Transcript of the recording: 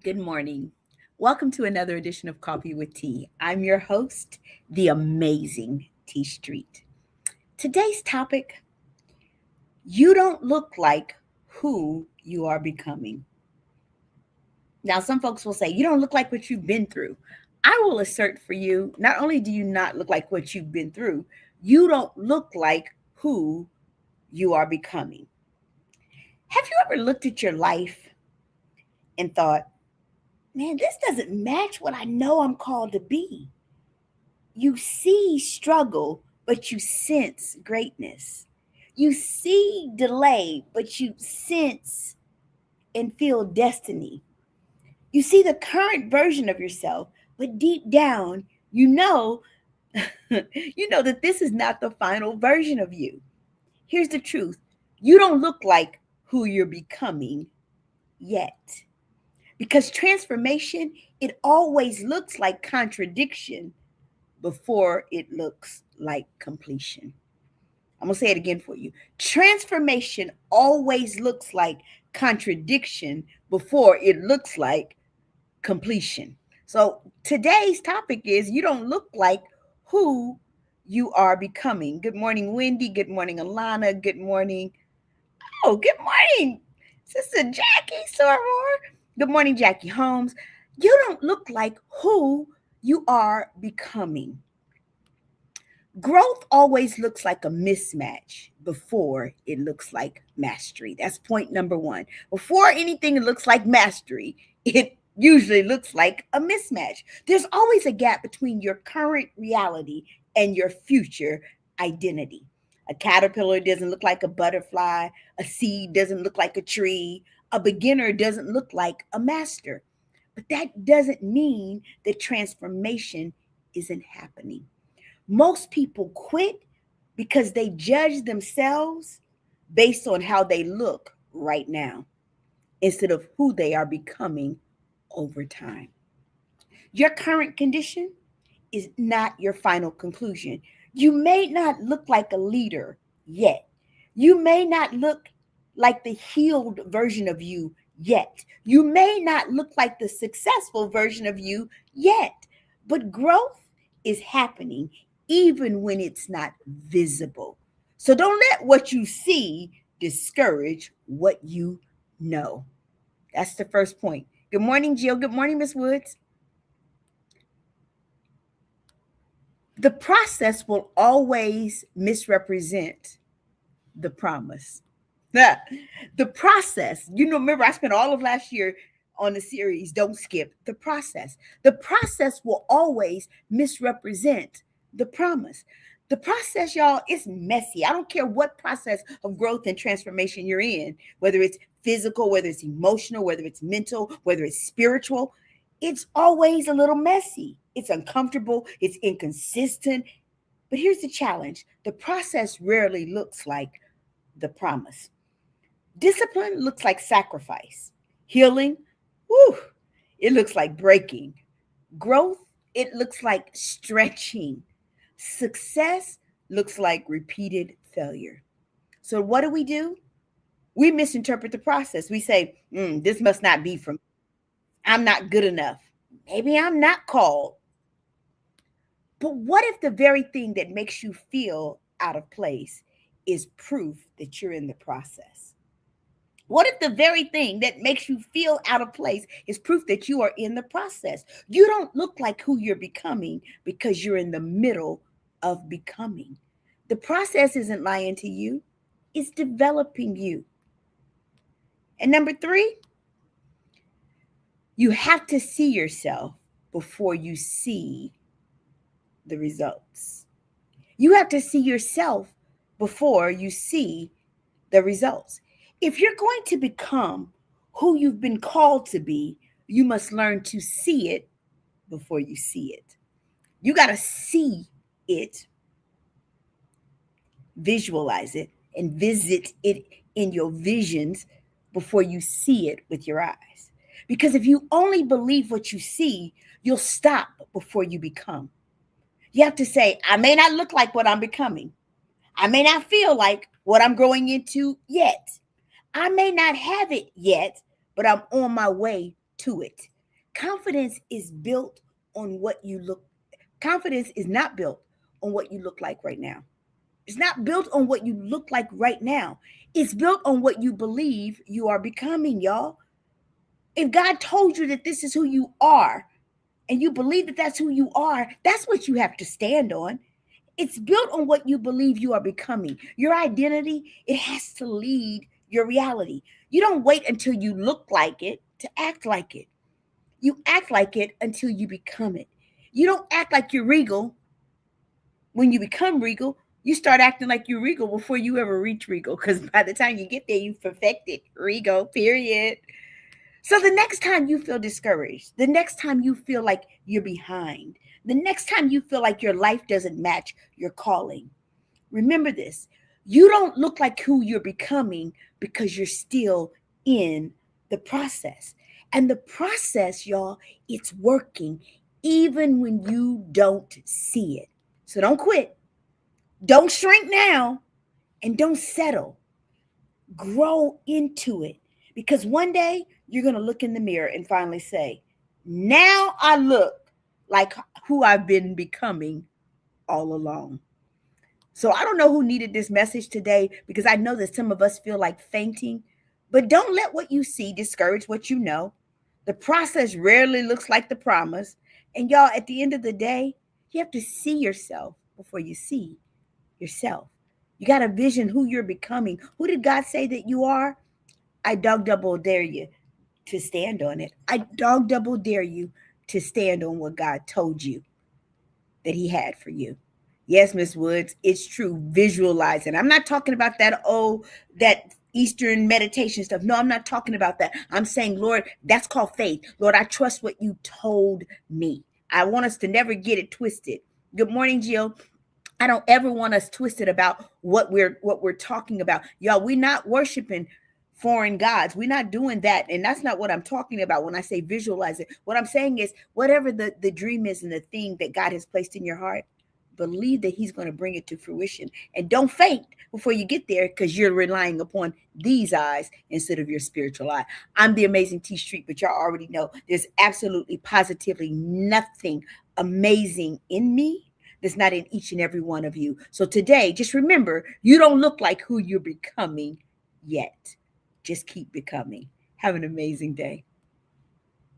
Good morning. Welcome to another edition of Coffee with Tea. I'm your host, the amazing T Street. Today's topic: you don't look like who you are becoming. Now, some folks will say, you don't look like what you've been through. I will assert for you, not only do you not look like what you've been through, you don't look like who you are becoming. Have you ever looked at your life and thought, man, this doesn't match what I know I'm called to be? You see struggle, but you sense greatness. You see delay, but you sense and feel destiny. You see the current version of yourself, but deep down, you know, you know that this is not the final version of you. Here's the truth. You don't look like who you're becoming yet. Because transformation, it always looks like contradiction before it looks like completion. I'm going to say it again for you. Transformation always looks like contradiction before it looks like completion. So today's topic is you don't look like who you are becoming. Good morning, Wendy. Good morning, Alana. Good morning. Oh, good morning, Sister Jackie Soror. Good morning, Jackie Holmes. You don't look like who you are becoming. Growth always looks like a mismatch before it looks like mastery. That's point number one. Before anything looks like mastery, it usually looks like a mismatch. There's always a gap between your current reality and your future identity. A caterpillar doesn't look like a butterfly, a seed doesn't look like a tree, a beginner doesn't look like a master. But that doesn't mean that transformation isn't happening. Most people quit because they judge themselves based on how they look right now instead of who they are becoming over time. Your current condition is not your final conclusion. You may not look like a leader yet. You may not look like the healed version of you yet. You may not look like the successful version of you yet. But growth is happening even when it's not visible. So don't let what you see discourage what you know. That's the first point. Good morning, Jill. Good morning, Miss Woods. The process will always misrepresent the promise. The process, remember I spent all of last year on the series, Don't Skip the Process. The process will always misrepresent the promise. The process, y'all, is messy. I don't care what process of growth and transformation you're in, whether it's physical, whether it's emotional, whether it's mental, whether it's spiritual, it's always a little messy. It's uncomfortable, it's inconsistent. But here's the challenge: the process rarely looks like the promise. Discipline looks like sacrifice. Healing, whew, it looks like breaking. Growth, it looks like stretching. Success looks like repeated failure. So, what do? We misinterpret the process. We say, this must not be from, I'm not good enough. Maybe I'm not called. But what if the very thing that makes you feel out of place is proof that you're in the process? What if the very thing that makes you feel out of place is proof that you are in the process? You don't look like who you're becoming because you're in the middle of becoming. The process isn't lying to you, it's developing you. And number three, you have to see yourself before you see the results. You have to see yourself before you see the results. If you're going to become who you've been called to be, you must learn to see it before you see it. You got to see it, visualize it, and visit it in your visions before you see it with your eyes. Because if you only believe what you see, you'll stop before you become. You have to say, I may not look like what I'm becoming. I may not feel like what I'm growing into yet. I may not have it yet, but I'm on my way to it. Confidence is built on what you look. Confidence is not built on what you look like right now. It's not built on what you look like right now. It's built on what you believe you are becoming, y'all. If God told you that this is who you are, and you believe that that's who you are, that's what you have to stand on. It's built on what you believe you are becoming. Your identity, it has to lead your reality. You don't wait until you look like it to act like it. You act like it until you become it. You don't act like you're regal when you become regal. You start acting like you're regal before you ever reach regal, because by the time you get there, you've perfected regal, period. So the next time you feel discouraged, the next time you feel like you're behind, the next time you feel like your life doesn't match your calling, remember this. You don't look like who you're becoming because you're still in the process. And the process, y'all, it's working even when you don't see it. So don't quit. Don't shrink now, and don't settle. Grow into it, because one day you're going to look in the mirror and finally say, now I look like who I've been becoming all along. So I don't know who needed this message today, because I know that some of us feel like fainting, but don't let what you see discourage what you know. The process rarely looks like the promise. And y'all, at the end of the day, you have to see yourself before you see yourself. You got to vision who you're becoming. Who did God say that you are? I dog double dare you to stand on it. I dog double dare you to stand on what God told you that He had for you. Yes, Miss Woods, it's true. Visualize it. I'm not talking about that Eastern meditation stuff. No, I'm not talking about that. I'm saying, Lord, that's called faith. Lord, I trust what you told me. I want us to never get it twisted. Good morning, Jill. I don't ever want us twisted about what we're talking about. Y'all, we're not worshiping foreign gods. We're not doing that. And that's not what I'm talking about when I say visualize it. What I'm saying is, whatever the dream is and the thing that God has placed in your heart, believe that He's going to bring it to fruition. And don't faint before you get there, because you're relying upon these eyes instead of your spiritual eye. I'm the amazing T Street, but y'all already know there's absolutely positively nothing amazing in me that's not in each and every one of you. So today, just remember, you don't look like who you're becoming yet. Just keep becoming. Have an amazing day.